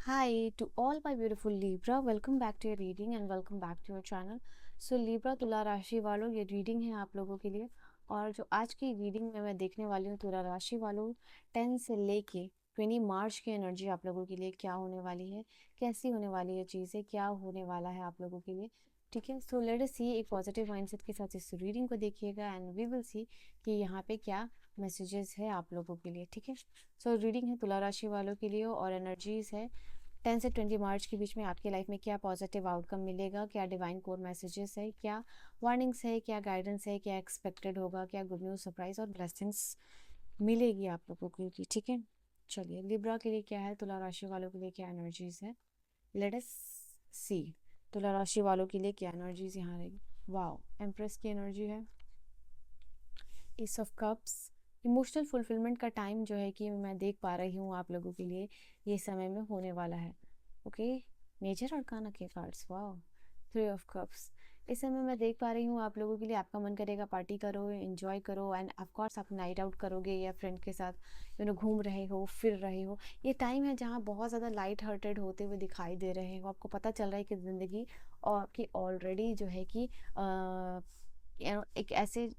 Hi to all my beautiful Libra. Welcome back to your reading and welcome back to your channel. So Libra तुला राशि वालों, ये reading है आप लोगों के लिए। और जो आज की रीडिंग में मैं देखने वाली हूँ तुला राशि वालों, 10 से लेके 20 मार्च की एनर्जी आप लोगों के लिए क्या होने वाली है, कैसी होने वाली है चीज़ें, क्या होने वाला है आप लोगों के लिए। ठीक है, सो लेट अस सी, एक पॉजिटिव माइंडसेट के साथ इस रीडिंग को देखिएगा एंड वी विल सी कि यहाँ पे क्या मैसेजेस है आप लोगों के लिए। ठीक है, सो रीडिंग है तुला राशि वालों के लिए और एनर्जीज है 10 से 20 मार्च के बीच में आपकी लाइफ में क्या पॉजिटिव आउटकम मिलेगा, क्या डिवाइन कोर मैसेजेस है, क्या वार्निंग्स है, क्या गाइडेंस है, क्या एक्सपेक्टेड होगा, क्या गुड न्यूज़, सरप्राइज और ब्लेसिंग्स मिलेगी आप लोगों को। ठीक है, चलिए लिब्रा के लिए क्या है, तुला राशि वालों के लिए क्या एनर्जीज है, लेट अस सी। तुला राशि वालों के लिए क्या एनर्जीज यहाँ रहेगी। वाओ, एम्प्रेस की एनर्जी है, S of cups. Emotional fulfilment का टाइम जो है कि मैं देख पा रही हूँ आप लोगों के लिए ये समय में होने वाला है। ओके, मेजर अरकाना के कार्ड्स, वाओ, 3 ऑफ कप्स। इस समय मैं देख पा रही हूँ आप लोगों के लिए आपका मन करेगा पार्टी करो, एंजॉय करो एंड ऑफ कोर्स आप नाइट आउट करोगे या फ्रेंड के साथ घूम रहे हो, फिर रहे हो। ये टाइम है जहाँ बहुत ज़्यादा लाइट हार्टेड होते हुए दिखाई दे रहे हो, आपको पता चल रहा है कि ज़िंदगी और कि ऑलरेडी जो है कि एक ऐसे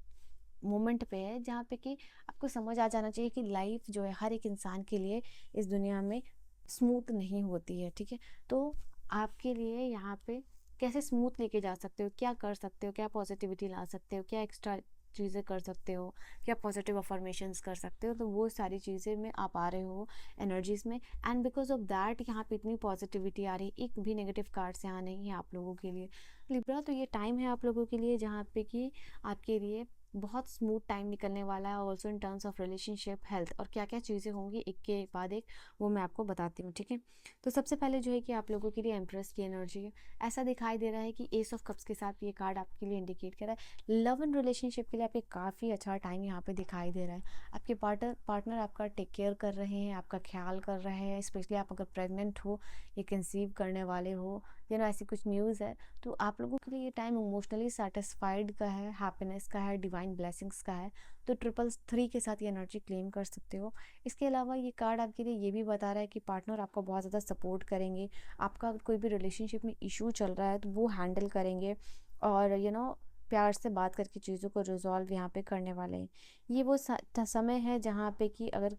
मोमेंट पे है जहाँ पे कि आपको समझ आ जाना चाहिए कि लाइफ जो है हर एक इंसान के लिए इस दुनिया में स्मूथ नहीं होती है। ठीक है, तो आपके लिए यहाँ पे कैसे स्मूथ लेके जा सकते हो, क्या कर सकते हो, क्या पॉजिटिविटी ला सकते हो, क्या एक्स्ट्रा चीज़ें कर सकते हो, क्या पॉजिटिव अफर्मेशंस कर सकते हो, तो वो सारी चीज़ें में आप आ रहे हो एनर्जीज में। एंड बिकॉज ऑफ दैट यहाँ पे इतनी पॉजिटिविटी आ रही है, एक भी नेगेटिव कार्ड्स यहाँ नहीं है आप लोगों के लिए लिब्रा। तो ये टाइम है आप लोगों के लिए जहाँ पे कि आपके लिए बहुत स्मूथ टाइम निकलने वाला है, also in terms of relationship, health और क्या क्या चीज़ें होंगी एक के बाद एक वो मैं आपको बताती हूँ। ठीक है, तो सबसे पहले जो है कि आप लोगों के लिए एम्प्रेस की एनर्जी है। ऐसा दिखाई दे रहा है कि एस ऑफ कप्स के साथ ये कार्ड आपके लिए इंडिकेट कर रहा है लव एंड रिलेशनशिप के लिए आपके काफ़ी अच्छा टाइम यहाँ पे दिखाई दे रहा है। आपके पार्टनर आपका टेक केयर कर रहे हैं, आपका ख्याल कर रहे हैं, स्पेशली आप अगर प्रेग्नेंट हो या कंसीव करने वाले हो, ऐसी कुछ न्यूज़ है तो आप लोगों के लिए ये टाइम इमोशनली सेटिस्फाइड का है, हैप्पीनेस का है, डिवाइन ब्लेसिंग्स का है। तो 333 के साथ ये एनर्जी क्लेम कर सकते हो। इसके अलावा ये कार्ड आपके लिए ये भी बता रहा है कि पार्टनर आपको बहुत ज़्यादा सपोर्ट करेंगे, आपका अगर कोई भी रिलेशनशिप में इशू चल रहा है तो वो हैंडल करेंगे और प्यार से बात करके चीज़ों को रिजॉल्व यहाँ पे करने वाले हैं। ये वो समय है जहाँ पे कि अगर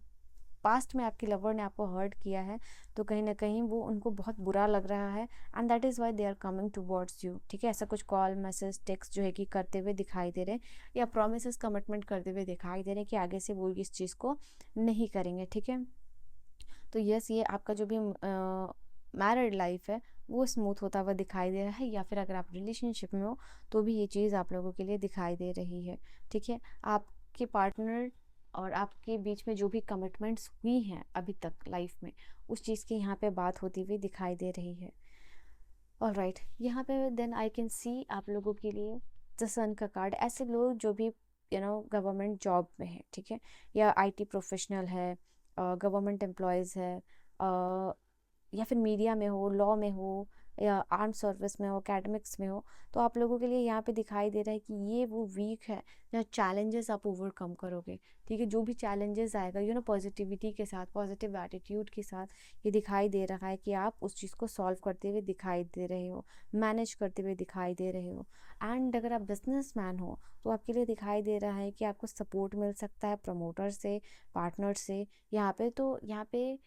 पास्ट में आपके लवर ने आपको हर्ट किया है तो कहीं ना कहीं वो उनको बहुत बुरा लग रहा है and that is why they are coming towards you. ठीक है, ऐसा कुछ कॉल मैसेज टेक्स्ट जो है कि करते हुए दिखाई दे रहे हैं या प्रोमिस कमिटमेंट करते हुए दिखाई दे रहे हैं कि आगे से वो इस चीज़ को नहीं करेंगे। ठीक है, तो यस, ये आपका जो भी मैरिड लाइफ है वो स्मूथ होता हुआ दिखाई दे रहा है, या फिर अगर आप रिलेशनशिप में हो तो भी ये चीज़ आप लोगों के लिए दिखाई दे रही है। ठीक है, आपके पार्टनर और आपके बीच में जो भी कमिटमेंट्स हुई हैं अभी तक लाइफ में, उस चीज़ की यहाँ पे बात होती हुई दिखाई दे रही है। ऑलराइट, यहाँ पे देन आई कैन सी आप लोगों के लिए द सन का कार्ड। ऐसे लोग जो भी गवर्नमेंट जॉब में है, ठीक है, या आईटी प्रोफेशनल है, गवर्नमेंट एम्प्लॉयज़ है, या फिर मीडिया में हो, लॉ में हो, या आर्म सर्विस में हो, एकेडमिक्स में हो, तो आप लोगों के लिए यहाँ पे दिखाई दे रहा है कि ये वो वीक है जहाँ चैलेंजेस आप ओवरकम करोगे। ठीक है, जो भी चैलेंजेस आएगा पॉजिटिविटी के साथ, पॉजिटिव एटीट्यूड के साथ ये दिखाई दे रहा है कि आप उस चीज़ को सॉल्व करते हुए दिखाई दे रहे हो, मैनेज करते हुए दिखाई दे रहे हो। एंड अगर आप बिजनेस मैन हो तो आपके लिए दिखाई दे रहा है कि आपको सपोर्ट मिल सकता है प्रमोटर से, पार्टनर से। यहाँ पे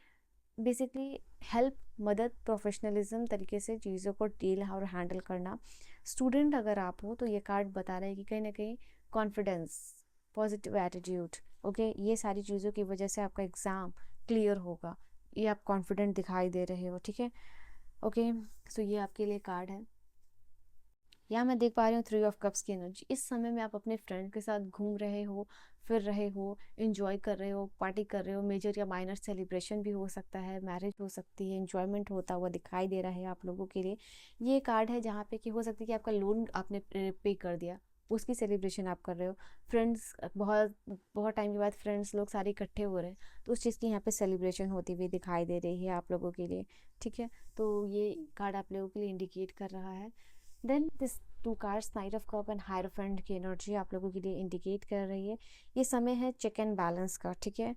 बेसिकली हेल्प, मदद, प्रोफेशनलिज्म तरीके से चीज़ों को डील और हैंडल करना। स्टूडेंट अगर आप हो तो ये कार्ड बता रहा है कि कहीं ना कहीं कॉन्फिडेंस, पॉजिटिव एटीट्यूड, ओके, ये सारी चीज़ों की वजह से आपका एग्ज़ाम क्लियर होगा, ये आप कॉन्फिडेंट दिखाई दे रहे हो। ठीक है, ओके, सो ये आपके लिए कार्ड है। यहाँ मैं देख पा रही हूँ 3 ऑफ कप्स की एनर्जी। इस समय में आप अपने फ्रेंड के साथ घूम रहे हो, फिर रहे हो, एंजॉय कर रहे हो, पार्टी कर रहे हो, मेजर या माइनर सेलिब्रेशन भी हो सकता है, मैरिज हो सकती है, एंजॉयमेंट होता हुआ दिखाई दे रहा है आप लोगों के लिए। ये कार्ड है जहाँ पे कि हो सकता है कि आपका लोन आपने पे कर दिया, उसकी सेलिब्रेशन आप कर रहे हो। फ्रेंड्स, बहुत बहुत टाइम के बाद फ्रेंड्स लोग सारे इकट्ठे हो रहे हैं तो उस चीज़ की यहाँ पे सेलिब्रेशन होती हुई दिखाई दे रही है आप लोगों के लिए। ठीक है, तो ये कार्ड आप लोगों के लिए इंडिकेट कर रहा है। Then this 2 cards knight of cup and hierophant की एनर्जी आप लोगों के लिए इंडिकेट कर रही है। ये समय है चेक एंड बैलेंस का, ठीक है।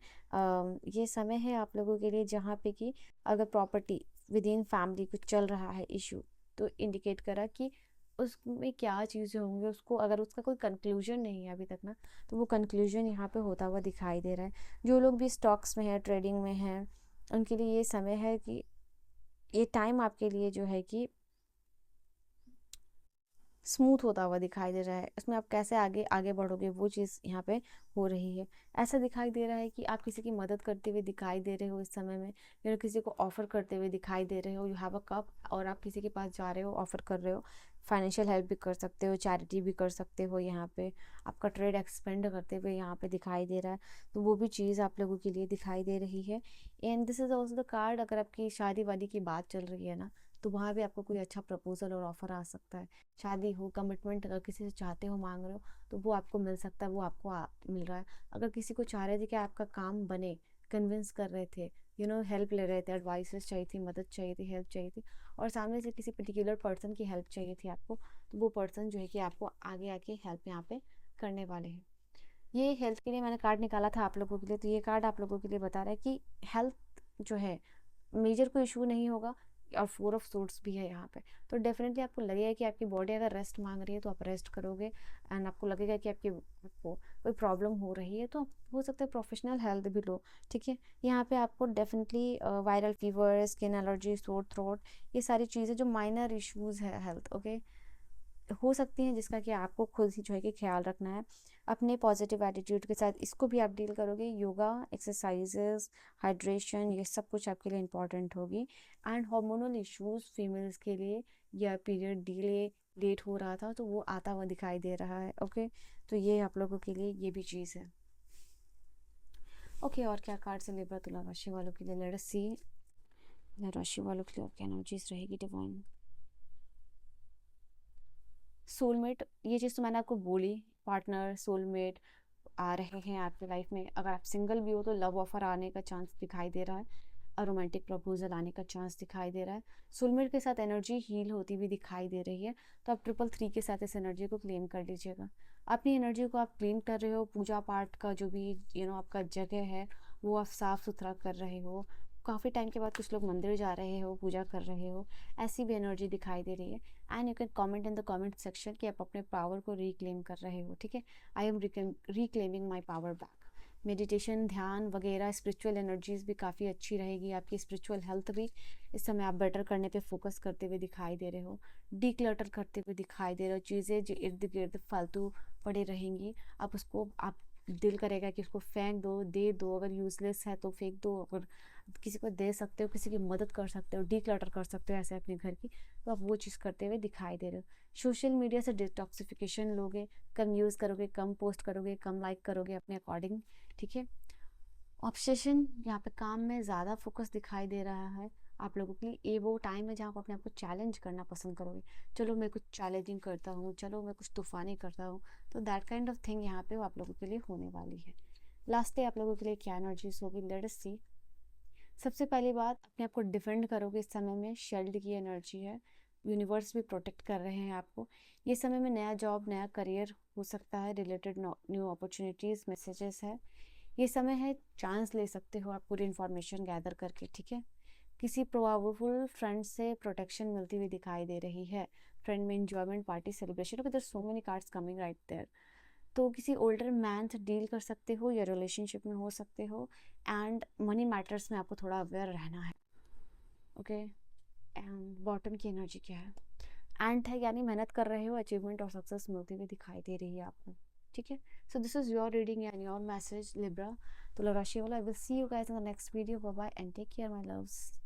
ये समय है आप लोगों के लिए जहाँ पे कि अगर प्रॉपर्टी विद इन फैमिली कुछ चल रहा है इशू, तो इंडिकेट करा कि उसमें क्या चीज़ें होंगी, उसको अगर उसका कोई कंक्लूजन नहीं है अभी तक ना, तो वो कंक्लूजन यहाँ पे होता हुआ दिखाई दे रहा है। जो लोग भी स्टॉक्स में है, ट्रेडिंग में हैं, उनके लिए ये समय है कि ये टाइम आपके लिए जो है कि स्मूथ होता हुआ दिखाई दे रहा है। इसमें आप कैसे आगे आगे बढ़ोगे वो चीज़ यहाँ पे हो रही है। ऐसा दिखाई दे रहा है कि आप किसी की मदद करते हुए दिखाई दे रहे हो इस समय में, या किसी को ऑफर करते हुए दिखाई दे रहे हो। यू हैव अ कप और आप किसी के पास जा रहे हो, ऑफर कर रहे हो। फाइनेंशियल हेल्प भी कर सकते हो, चैरिटी भी कर सकते हो। यहाँ पे आपका ट्रेड एक्सपेंड करते हुए यहाँ पे दिखाई दे रहा है, तो वो भी चीज़ आप लोगों के लिए दिखाई दे रही है। And this is also the card, अगर आपकी शादी वादी की बात चल रही है ना, तो वहाँ भी आपको कोई अच्छा प्रपोजल और ऑफर आ सकता है। शादी हो, कमिटमेंट अगर किसी से चाहते हो, मांग रहे हो, तो वो आपको मिल सकता है, वो आपको मिल रहा है। अगर किसी को चाह रहे थे कि आपका काम बने, कन्विंस कर रहे थे, हेल्प ले रहे थे, एडवाइसेस चाहिए थी, मदद चाहिए थी, हेल्प चाहिए थी, और सामने से किसी पर्टिकुलर पर्सन की हेल्प चाहिए थी आपको, तो वो पर्सन जो है कि आपको आगे आके हेल्प यहाँ पे करने वाले हैं। ये हेल्थ के लिए मैंने कार्ड निकाला था आप लोगों के लिए, तो ये कार्ड आप लोगों के लिए बता रहा है कि हेल्थ जो है मेजर कोई इशू नहीं होगा। और 4 ऑफ सोर्ड्स भी है यहाँ पे, तो डेफिनेटली आपको लगेगा कि आपकी बॉडी अगर रेस्ट मांग रही है तो आप रेस्ट करोगे। एंड आपको लगेगा कि आपको कोई प्रॉब्लम हो रही है, तो आप हो सकता है प्रोफेशनल हेल्प भी लो, ठीक है। यहाँ पे आपको definitely viral fever, skin allergy, sore throat, ये सारी चीज़ें जो माइनर इश्यूज है हेल्थ, ओके, हो सकती हैं, जिसका कि आपको खुद ही जो है कि ख्याल रखना है। अपने पॉजिटिव एटीट्यूड के साथ इसको भी आप डील करोगे। योगा, एक्सरसाइजेस, हाइड्रेशन, ये सब कुछ आपके लिए इंपॉर्टेंट होगी। एंड हार्मोनल इश्यूज फीमेल्स के लिए, या पीरियड डिले लेट हो रहा था, तो वो आता हुआ दिखाई दे रहा है, ओके। तो ये आप लोगों के लिए ये भी चीज़ है, ओके। और क्या कार्ड से लिब्रा तुला राशि वालों के लिए, लेट अस सी राशि वालों के लिए और क्या एनर्जीज रहेगी डिवाइन। सोलमेट, ये चीज़ तो मैंने आपको बोली, पार्टनर, सोलमेट आ रहे हैं आपकी लाइफ में। अगर आप सिंगल भी हो तो लव ऑफर आने का चांस दिखाई दे रहा है, और रोमांटिक प्रपोजल आने का चांस दिखाई दे रहा है। सोलमेट के साथ एनर्जी हील होती हुई दिखाई दे रही है, तो आप 333 के साथ इस एनर्जी को क्लेम कर लीजिएगा। अपनी एनर्जी को आप क्लीन कर रहे हो, पूजा पाठ का जो भी आपका जगह है वो आप साफ सुथरा कर रहे हो। काफ़ी टाइम के बाद कुछ लोग मंदिर जा रहे हो, पूजा कर रहे हो, ऐसी भी एनर्जी दिखाई दे रही है। And you can comment in the comment section कि आप अपने पावर को रिक्लेम कर रहे हो, ठीक है। I am reclaiming my power back. Meditation, ध्यान वगैरह, स्पिरिचुअल एनर्जीज भी काफ़ी अच्छी रहेगी। आपकी स्पिरिचुअल हेल्थ भी इस समय आप बेटर करने पे फोकस करते हुए दिखाई दे रहे हो। डिक्लटर करते हुए दिखाई दे रहे हो। चीज़ें जो इर्द गिर्द फालतू पड़ी रहेंगी, आप उसको आप दिल करेगा कि उसको फेंक दो, दे दो। अगर यूजलेस है तो फेंक दो, अगर किसी को दे सकते हो, किसी की मदद कर सकते हो, डिक्लटर कर सकते हो ऐसे अपने घर की, तो आप वो चीज़ करते हुए दिखाई दे रहे हो। सोशल मीडिया से डिटॉक्सिफिकेशन लोगे, कम यूज़ करोगे, कम पोस्ट करोगे, कम लाइक करोगे अपने अकॉर्डिंग, ठीक है। ऑब्सेशन, यहाँ पे काम में ज़्यादा फोकस दिखाई दे रहा है आप लोगों के लिए। ये वो टाइम है जहाँ आप अपने आप को चैलेंज करना पसंद करोगे। चलो मैं कुछ चैलेंजिंग करता हूँ, चलो मैं कुछ तूफानी करता हूँ, तो दैट काइंड ऑफ थिंग यहाँ पे आप लोगों के लिए होने वाली है। लास्ट डे आप लोगों के लिए क्या एनर्जीज होगी, लेट अस सी। सबसे पहली बात, अपने आप को डिफेंड करोगे इस समय में, शील्ड की एनर्जी है। यूनिवर्स भी प्रोटेक्ट कर रहे हैं आपको। ये समय में नया जॉब, नया करियर हो सकता है, रिलेटेड न्यू अपॉर्चुनिटीज़, मैसेजेस है। ये समय है, चांस ले सकते हो आप पूरी इन्फॉर्मेशन गैदर करके, ठीक है। किसी पावरफुल फ्रेंड से प्रोटेक्शन मिलती हुई दिखाई दे रही है। फ्रेंड में enjoyment, party, celebration, there so many cards coming right there. तो किसी ओल्डर मैन से डील कर सकते हो, या रिलेशनशिप में हो सकते हो। एंड मनी मैटर्स में आपको थोड़ा अवेयर रहना है, ओके। एंड बॉटम की एनर्जी क्या है, एंड है, यानी मेहनत कर रहे हो, अचीवमेंट और सक्सेस मिलती हुई दिखाई दे रही है आपको, ठीक है। So this is your reading and your message Libra तुला राशि वाला। I will see you guys in the next video. Bye bye and take care my loves.